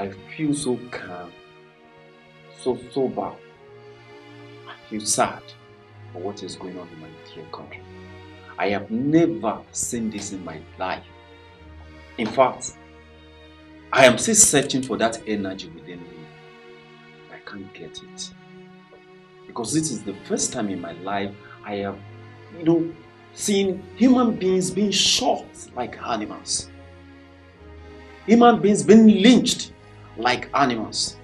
I feel so calm, so sober. I feel sad for what is going on in my dear country. I have never seen this in my life. In fact, I am still searching for that energy within me. I can't get it. Because this is the first time in my life I have, seen human beings being shot like animals. Human beings being lynched like animals.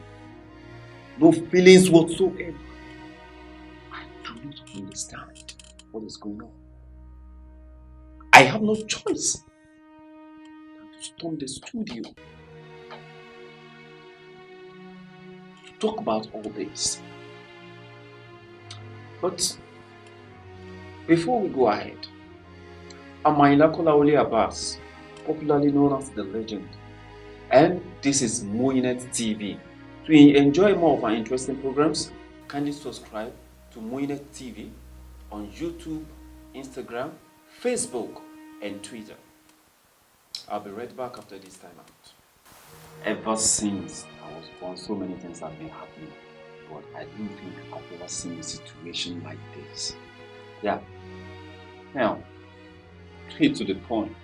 No feelings whatsoever. I do not understand what is going on. I have no choice than to storm the studio to talk about all this. But before we go ahead, I'm Ayinla Kolawole Abass, popularly known as the Legend, and this is Moyinnet TV. To enjoy more of our interesting programs, kindly subscribe to Moyinnet TV on YouTube, Instagram, Facebook, and Twitter. I'll be right back after this time out. Ever since I was born, so many things have been happening, but I don't think I've ever seen a situation like this. Yeah. Now, straight to the point.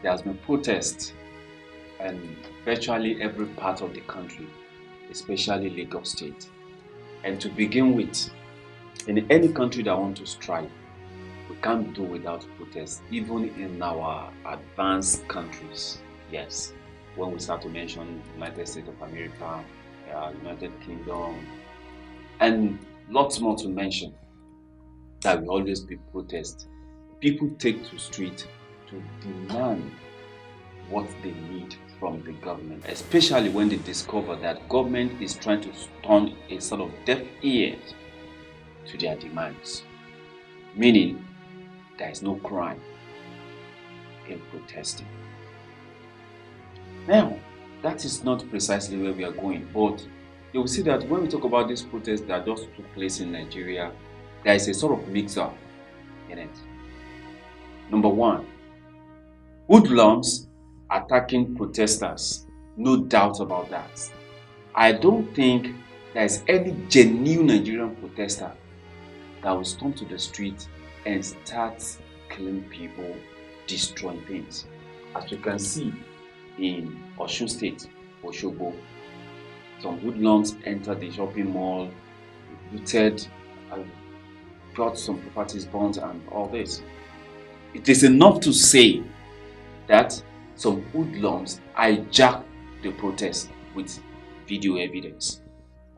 There has been protest in virtually every part of the country, especially Lagos State. And to begin with, in any country that wants to strike, we can't do without protest, even in our advanced countries. Yes, when we start to mention United States of America, United Kingdom, and lots more to mention, there will always be protest. People take to street to demand what they need from the government, especially when they discover that government is trying to turn a sort of deaf ear to their demands. Meaning, there is no crime in protesting. Now, that is not precisely where we are going, but you will see that when we talk about this protest that just took place in Nigeria, there is a sort of mix-up in it. Number one, hoodlums attacking protesters. No doubt about that. I don't think there is any genuine Nigerian protester that will storm to the street and start killing people, destroying things. As you can see in Osun State, Osogbo, some hoodlums entered the shopping mall, looted, got some properties burnt and all this. It is enough to say that some hoodlums hijacked the protest with video evidence,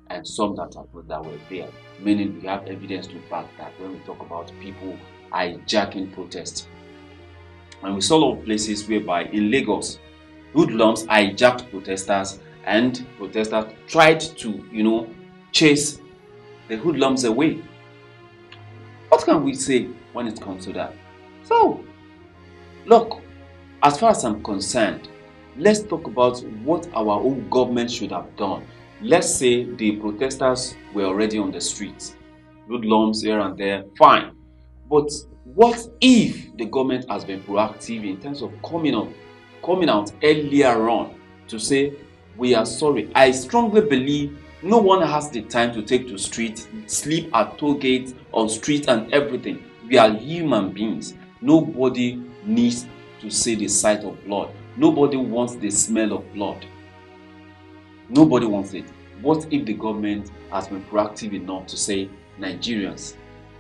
and some that were there, meaning we have evidence to back that when we talk about people hijacking protests. And we saw a lot of places whereby in Lagos, hoodlums hijacked protesters and protesters tried to, chase the hoodlums away. What can we say when it comes to that? So, look, as far as I'm concerned, let's talk about what our own government should have done. Let's say the protesters were already on the streets, hoodlums here and there, fine. But what if the government has been proactive in terms of coming out earlier on to say, we are sorry? I strongly believe no one has the time to take to street, sleep at toll gates, on street and everything. We are human beings. Nobody needs to see the sight of blood. Nobody wants the smell of blood. Nobody wants it. What if the government has been proactive enough to say, Nigerians,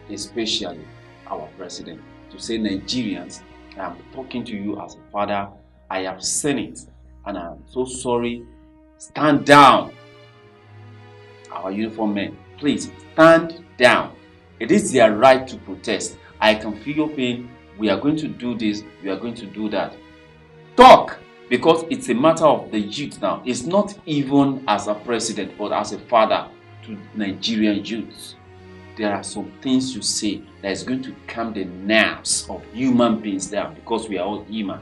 especially our president, to say, Nigerians, I am talking to you as a father, I have seen it, and I am so sorry. Stand down. Our uniform men, please stand down. It is their right to protest. I can feel your pain. We are going to do this. We are going to do that. Talk, because it's a matter of the youth now. It's not even as a president, but as a father to Nigerian youths. There are some things you say that is going to calm the nerves of human beings down, because we are all human.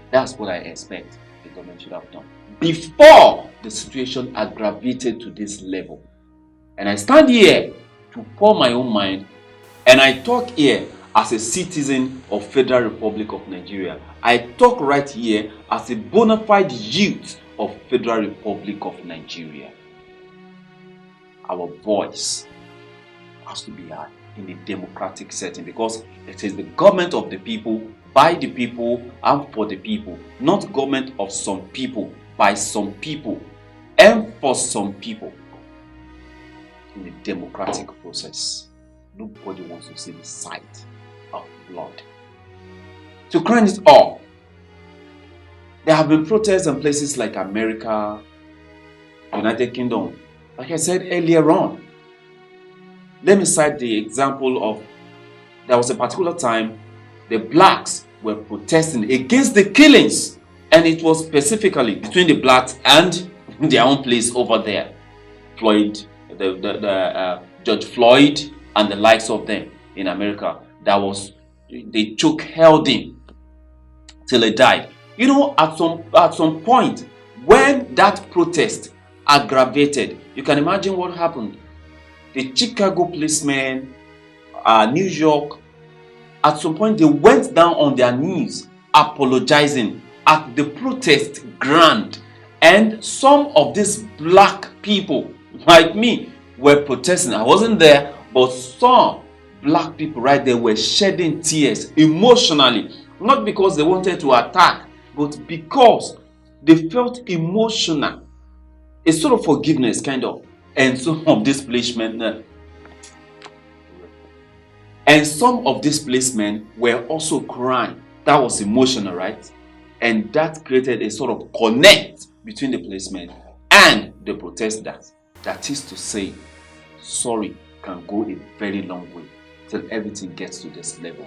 That's what I expect the government should have done before the situation aggravated to this level. And I stand here to pour my own mind, and I talk here as a citizen of Federal Republic of Nigeria. I talk right here as a bona fide youth of Federal Republic of Nigeria. Our voice has to be heard in a democratic setting, because it is the government of the people, by the people, and for the people, not government of some people, by some people, and for some people. In a democratic process, nobody wants to see the sight of blood. To crown it all, there have been protests in places like America, United Kingdom. Like I said earlier on, let me cite the example of, there was a particular time the blacks were protesting against the killings, and it was specifically between the blacks and their own place over there, Judge Floyd and the likes of them in America. They held him till he died. You know, at some point, when that protest aggravated, you can imagine what happened. The Chicago policemen, New York, at some point they went down on their knees apologizing at the protest ground. And some of these black people, like me, were protesting. I wasn't there, but some black people right there were shedding tears emotionally. Not because they wanted to attack, but because they felt emotional. A sort of forgiveness, kind of. And some of this policemen were also crying. That was emotional, right? And that created a sort of connect between the policemen and the protesters. That is to say, sorry can go a very long way till everything gets to this level.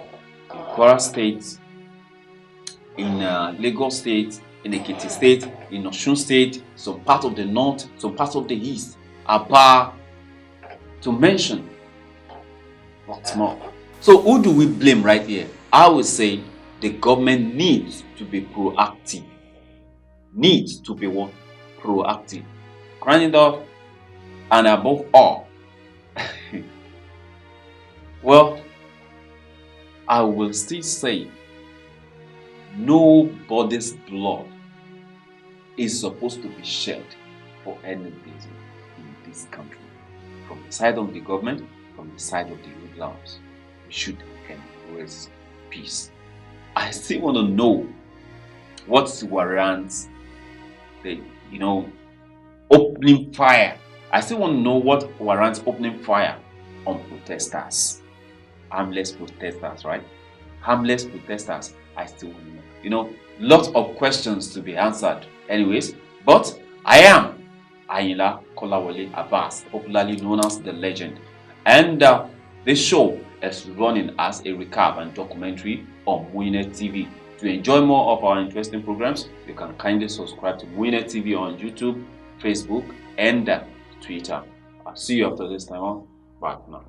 In Kwara State, in Lagos State, in Ekiti State, in Osun State, some part of the north, some parts of the east, Abass, to mention what's more. So who do we blame right here? I would say the government needs to be proactive. Needs to be what? Proactive. Crying off, and above all, well, I will still say nobody's blood is supposed to be shed for any reason in this country. From the side of the government, from the side of the hoodlums, we should embrace peace. I still want to know what warrants the, opening fire. I still want to know what warrants opening fire on protesters. Harmless protesters, right? Harmless protesters. I still want to know. Lots of questions to be answered. Anyways, but I am Ayinla Kolawole Abass, popularly known as the Legend. And this show is running as a recap and documentary on Moyinnet TV. To enjoy more of our interesting programs, you can kindly subscribe to Moyinnet TV on YouTube, Facebook, and Twitter. I'll see you after this time on. Bye now.